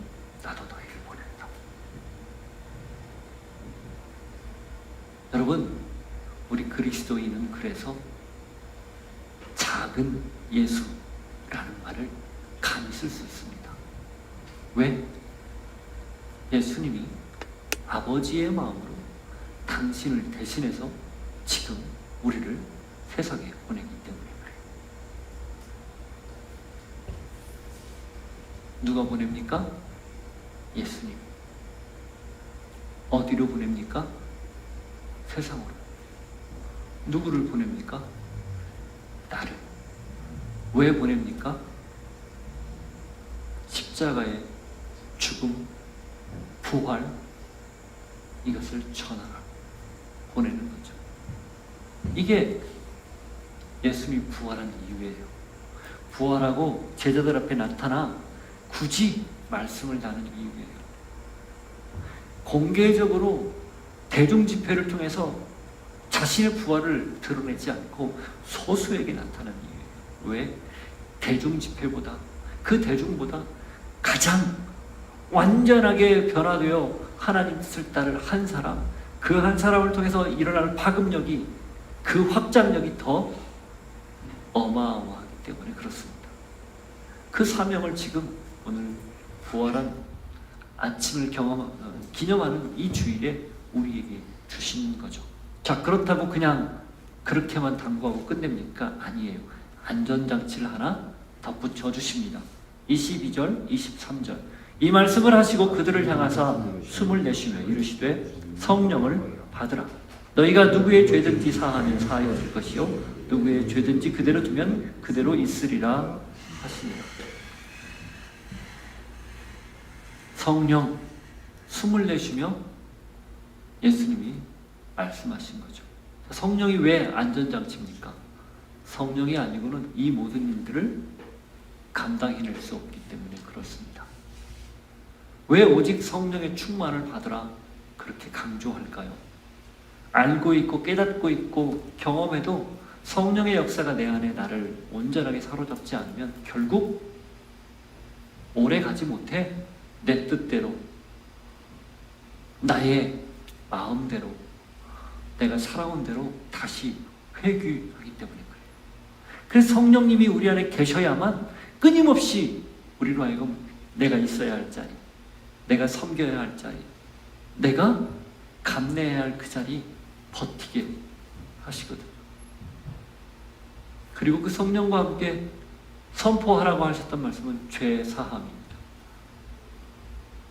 나도 너희를 보낸다. 여러분, 우리 그리스도인은 그래서 작은 예수라는 말을 감히 쓸 수 있습니다. 왜? 예수님이 아버지의 마음으로 당신을 대신해서 지금 우리를 세상에 보내기 때문에 그래요. 누가 보냅니까? 예수님. 어디로 보냅니까? 세상으로. 누구를 보냅니까? 나를. 왜 보냅니까? 십자가의 죽음, 부활, 이것을 전하라 보내는 거죠. 이게 예수님이 부활한 이유예요. 부활하고 제자들 앞에 나타나 굳이 말씀을 나눈 이유예요. 공개적으로 대중 집회를 통해서 자신의 부활을 드러내지 않고 소수에게 나타난 이유예요. 왜? 대중 집회보다, 그 대중보다 가장 완전하게 변화되어 하나님 뜻을 따를 한 사람, 그 한 사람을 통해서 일어날 파급력이, 그 확장력이 더 어마어마하기 때문에 그렇습니다. 그 사명을 지금 오늘 부활한 아침을 기념하는 이 주일에 우리에게 주신 거죠. 자, 그렇다고 그냥 그렇게만 당부하고 끝냅니까? 아니에요. 안전장치를 하나 덧붙여 주십니다. 22절, 23절. 이 말씀을 하시고 그들을 향하사 숨을 내쉬며 이르시되 성령을 받으라. 너희가 누구의 죄든지 사하면 사하여 줄 것이요 누구의 죄든지 그대로 두면 그대로 있으리라 하시니라. 성령, 숨을 내쉬며 예수님이 말씀하신 거죠. 성령이 왜 안전장치입니까? 성령이 아니고는 이 모든 일들을 감당해낼 수 없기 때문에 그렇습니다. 왜 오직 성령의 충만을 받으라 그렇게 강조할까요? 알고 있고 깨닫고 있고 경험해도 성령의 역사가 내 안에 나를 온전하게 사로잡지 않으면 결국 오래 가지 못해 내 뜻대로, 나의 마음대로, 내가 살아온 대로 다시 회귀하기 때문에 그래요. 그래서 성령님이 우리 안에 계셔야만 끊임없이 우리로 하여금 내가 있어야 할 자리, 내가 섬겨야 할 자리, 내가 감내해야 할 그 자리 버티게 하시거든요. 그리고 그 성령과 함께 선포하라고 하셨던 말씀은 죄 사함입니다.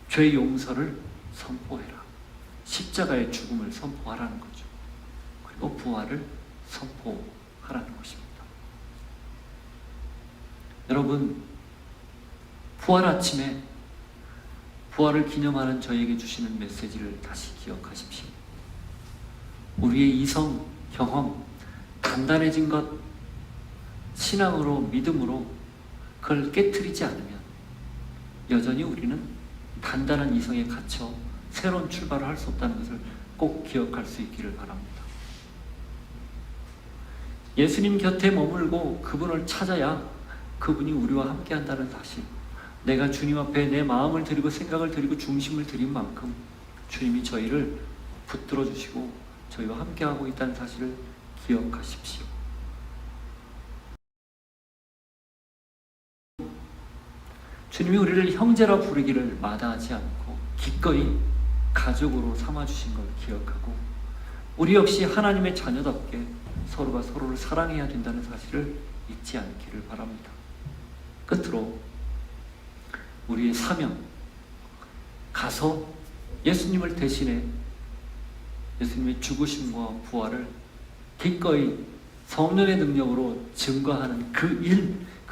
죄 용서를 선포해라. 십자가의 죽음을 선포하라는 거죠. 그리고 부활을 선포하라는 것입니다. 여러분, 부활 아침에 부활을 기념하는 저에게 주시는 메시지를 다시 기억하십시오. 우리의 이성, 경험, 단단해진 것, 신앙으로, 믿음으로 그걸 깨트리지 않으면 여전히 우리는 단단한 이성에 갇혀 새로운 출발을 할 수 없다는 것을 꼭 기억할 수 있기를 바랍니다. 예수님 곁에 머물고 그분을 찾아야 그분이 우리와 함께 한다는 사실, 내가 주님 앞에 내 마음을 드리고 생각을 드리고 중심을 드린 만큼 주님이 저희를 붙들어 주시고 저희와 함께하고 있다는 사실을 기억하십시오. 주님이 우리를 형제라 부르기를 마다하지 않고 기꺼이 가족으로 삼아주신 걸 기억하고 우리 역시 하나님의 자녀답게 서로가 서로를 사랑해야 된다는 사실을 잊지 않기를 바랍니다. 끝으로 우리의 사명, 가서 예수님을 대신해 예수님의 죽으심과 부활을 기꺼이 성령의 능력으로 증거하는 그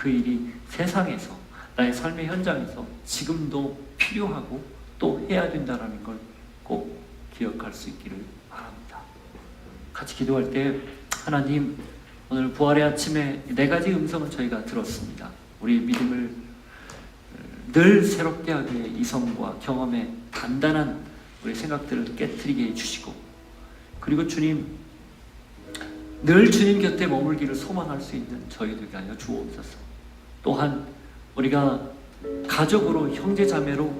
일이 세상에서, 나의 삶의 현장에서 지금도 필요하고 또 해야 된다는 걸 꼭 기억할 수 있기를 바랍니다. 같이 기도할 때, 하나님, 오늘 부활의 아침에 4가지 음성을 저희가 들었습니다. 우리의 믿음을 늘 새롭게 하게 이성과 경험에 단단한 우리 생각들을 깨트리게 해주시고, 그리고 주님, 늘 주님 곁에 머물기를 소망할 수 있는 저희 되게 하여 주옵소서. 또한 우리가 가족으로, 형제자매로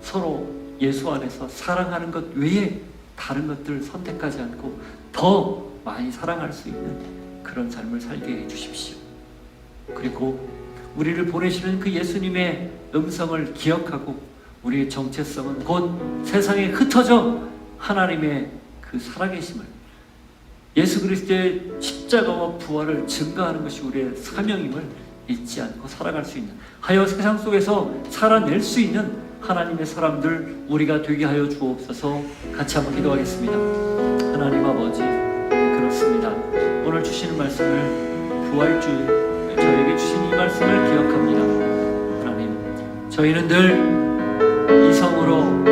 서로 예수 안에서 사랑하는 것 외에 다른 것들을 선택하지 않고 더 많이 사랑할 수 있는 그런 삶을 살게 해주십시오. 그리고 우리를 보내시는 그 예수님의 음성을 기억하고 우리의 정체성은 곧 세상에 흩어져 하나님의 그 살아계심을, 예수 그리스도의 십자가와 부활을 증거하는 것이 우리의 사명임을 잊지 않고 살아갈 수 있는, 하여 세상 속에서 살아낼 수 있는 하나님의 사람들 우리가 되게 하여 주옵소서. 같이 한번 기도하겠습니다. 하나님 아버지, 그렇습니다. 오늘 주시는 말씀을, 부활주일 저에게 주신 이 말씀을 기억합니다. 하나님, 저희는 늘 이성으로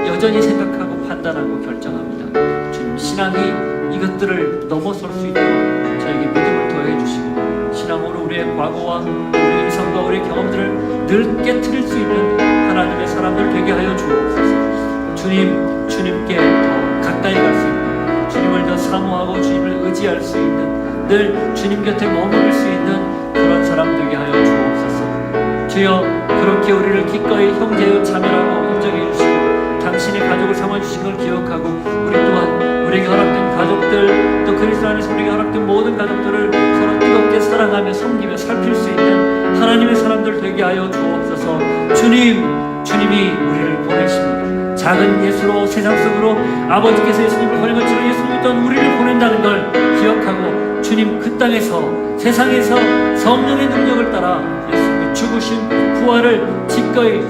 여전히 생각하고 판단하고 결정합니다. 주님, 신앙이 이것들을 넘어설 수 있도록 저에게 믿음을 더해 주시고, 신앙으로 우리의 과거와 우리의 이성과 우리의 경험들을 늘 깨트릴 수 있는 하나님의 사람들 되게 하여 주옵소서. 주님께 더 가까이 갈 수 있는, 주님을 더 사모하고 주님을 의지할 수 있는, 늘 주님 곁에 머무를 수 있는 그런 사람 되게 하여 주옵소서. 주여, 그렇게 우리를 기꺼이 형제여 자매라고 인정해 주시고 당신의 가족을 삼아주신 걸 기억하고, 우리 또한 우리에게 허락된 가족들, 또 그리스도 안에서 우리에게 허락된 모든 가족들을 서로 뜨겁게 사랑하며 섬기며 살필 수 있는 하나님의 사람들 되게 하여 주옵소서. 주님이 우리를 보내십니다. 작은 예수로 세상 속으로 아버지께서 예수님을 보낸 것처럼 예수님이 또한 우리를 보낸다는 걸 기억하고, 주님, 그 땅에서, 세상에서 성령의 능력을 따라 예수님의 죽으심, 부활을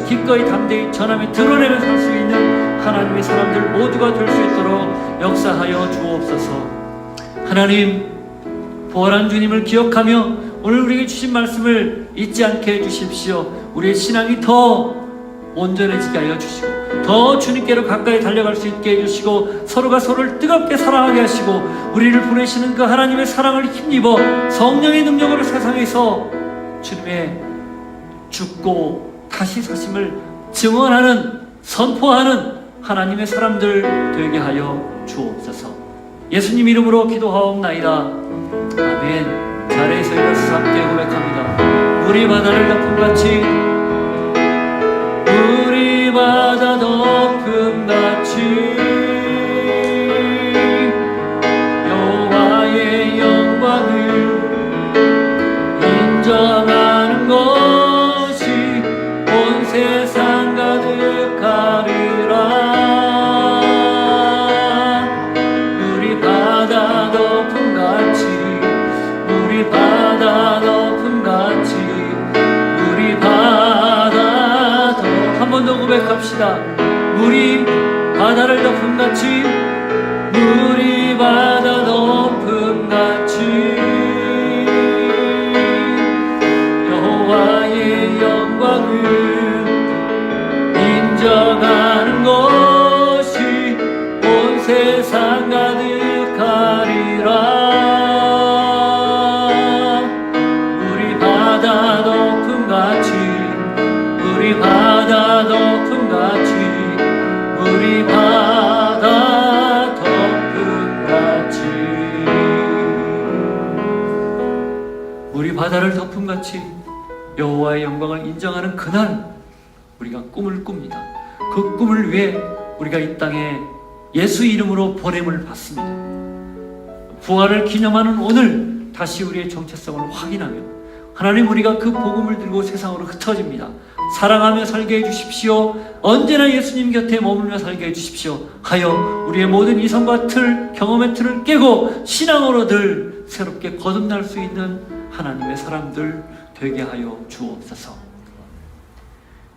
기꺼이 담대히 전하며 드러내며 살 수 있는 하나님의 사람들 모두가 될 수 있도록 역사하여 주옵소서. 하나님, 부활한 주님을 기억하며 오늘 우리에게 주신 말씀을 잊지 않게 해주십시오. 우리의 신앙이 더 온전해지게 하여 주시고, 더 주님께로 가까이 달려갈 수 있게 해주시고, 서로가 서로를 뜨겁게 사랑하게 하시고, 우리를 보내시는 그 하나님의 사랑을 힘입어 성령의 능력으로 세상에서 주님의 죽고 다시 사심을 증언하는, 선포하는 하나님의 사람들 되게 하여 주옵소서. 예수님 이름으로 기도하옵나이다. 아멘. 자리에서 일어서서 함께 고백합니다. 물이 바다를 덮음같이, 물이 바다 덮음같이 여호와의 영광을 인정하는 것이 온 세상 가득하리라. 물이 바다 덮음같이, 물이 바다 덮음같이, 물이 바다 덮, 한 번 더 고백합시다. 물이 바다를 덮음같이, 물이 바다 덮음같이 여호와의 영광을 인정 바다를 덮음같이 여호와의 영광을 인정하는 그날 우리가 꿈을 꿉니다. 그 꿈을 위해 우리가 이 땅에 예수 이름으로 보냄을 받습니다. 부활을 기념하는 오늘 다시 우리의 정체성을 확인하며 하나님, 우리가 그 복음을 들고 세상으로 흩어집니다. 사랑하며 살게 해주십시오. 언제나 예수님 곁에 머물며 살게 해주십시오 하여 우리의 모든 이성과 틀, 경험의 틀을 깨고 신앙으로 늘 새롭게 거듭날 수 있는 하나님의 사람들 되게 하여 주옵소서.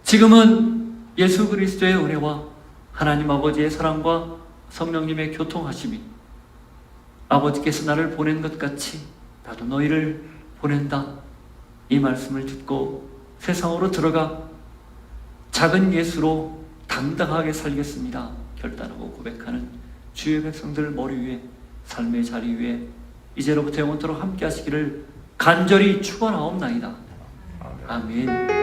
지금은 예수 그리스도의 은혜와 하나님 아버지의 사랑과 성령님의 교통하심이 아버지께서 나를 보낸 것 같이 나도 너희를 보낸다, 이 말씀을 듣고 세상으로 들어가 작은 예수로 당당하게 살겠습니다 결단하고 고백하는 주의 백성들 머리 위에, 삶의 자리 위에 이제로부터 영원토록 함께 하시기를 간절히 축원하옵나이다. 아멘.